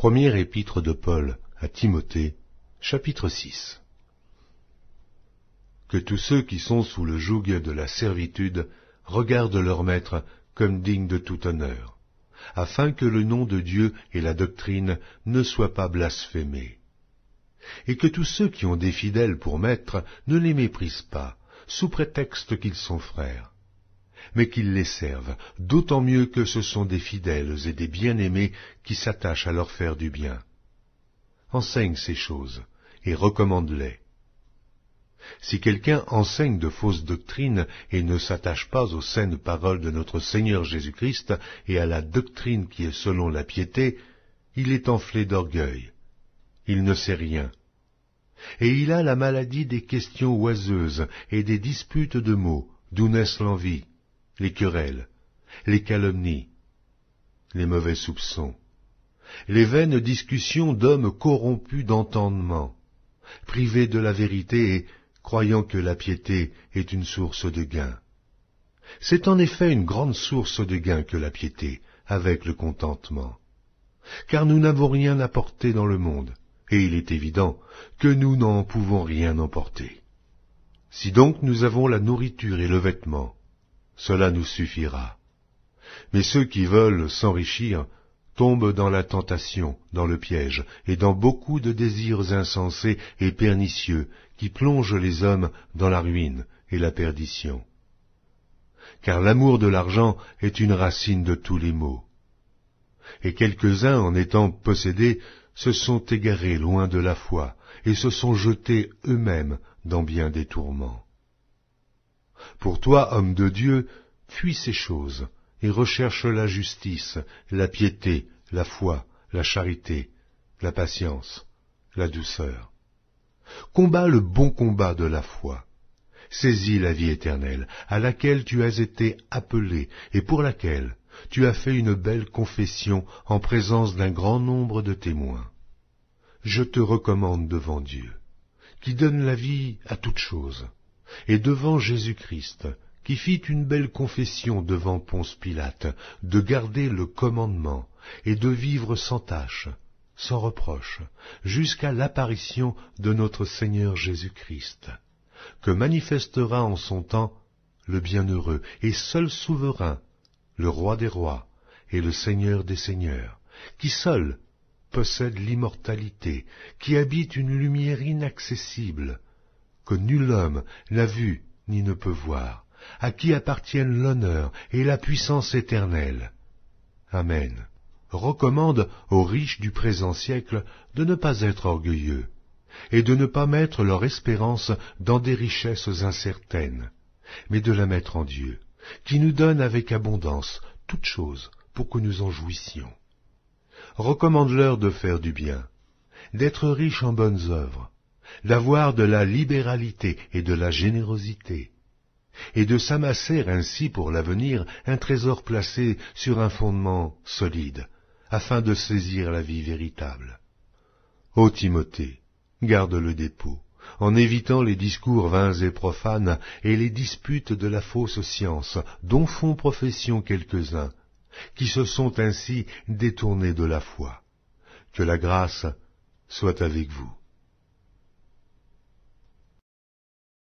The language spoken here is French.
Première épître de Paul à Timothée, chapitre 6. Que tous ceux qui sont sous le joug de la servitude regardent leur maître comme digne de tout honneur, afin que le nom de Dieu et la doctrine ne soient pas blasphémés. Et que tous ceux qui ont des fidèles pour maîtres ne les méprisent pas, sous prétexte qu'ils sont frères, mais qu'ils les servent, d'autant mieux que ce sont des fidèles et des bien-aimés qui s'attachent à leur faire du bien. Enseigne ces choses, et recommande-les. Si quelqu'un enseigne de fausses doctrines et ne s'attache pas aux saines paroles de notre Seigneur Jésus-Christ et à la doctrine qui est selon la piété, il est enflé d'orgueil. Il ne sait rien. Et il a la maladie des questions oiseuses et des disputes de mots, d'où naissent l'envie, les querelles, les calomnies, les mauvais soupçons, les vaines discussions d'hommes corrompus d'entendement, privés de la vérité et croyant que la piété est une source de gain. C'est en effet une grande source de gain que la piété, avec le contentement. Car nous n'avons rien apporté dans le monde, et il est évident que nous n'en pouvons rien emporter. Si donc nous avons la nourriture et le vêtement, cela nous suffira. Mais ceux qui veulent s'enrichir tombent dans la tentation, dans le piège, et dans beaucoup de désirs insensés et pernicieux qui plongent les hommes dans la ruine et la perdition. Car l'amour de l'argent est une racine de tous les maux. Et quelques-uns, en étant possédés, se sont égarés loin de la foi, et se sont jetés eux-mêmes dans bien des tourments. Pour toi, homme de Dieu, fuis ces choses, et recherche la justice, la piété, la foi, la charité, la patience, la douceur. Combat le bon combat de la foi. Saisis la vie éternelle, à laquelle tu as été appelé, et pour laquelle tu as fait une belle confession en présence d'un grand nombre de témoins. Je te recommande devant Dieu, qui donne la vie à toute chose, et devant Jésus-Christ, qui fit une belle confession devant Ponce Pilate, de garder le commandement, et de vivre sans tache, sans reproche, jusqu'à l'apparition de notre Seigneur Jésus-Christ, que manifestera en son temps le bienheureux et seul souverain, le roi des rois et le Seigneur des seigneurs, qui seul possède l'immortalité, qui habite une lumière inaccessible, que nul homme n'a vu ni ne peut voir, à qui appartiennent l'honneur et la puissance éternelle. Amen. Recommande aux riches du présent siècle de ne pas être orgueilleux, et de ne pas mettre leur espérance dans des richesses incertaines, mais de la mettre en Dieu, qui nous donne avec abondance toutes choses pour que nous en jouissions. Recommande-leur de faire du bien, d'être riches en bonnes œuvres, d'avoir de la libéralité et de la générosité, et de s'amasser ainsi pour l'avenir un trésor placé sur un fondement solide, afin de saisir la vie véritable. Ô Timothée, garde le dépôt, en évitant les discours vains et profanes et les disputes de la fausse science, dont font profession quelques-uns, qui se sont ainsi détournés de la foi. Que la grâce soit avec vous.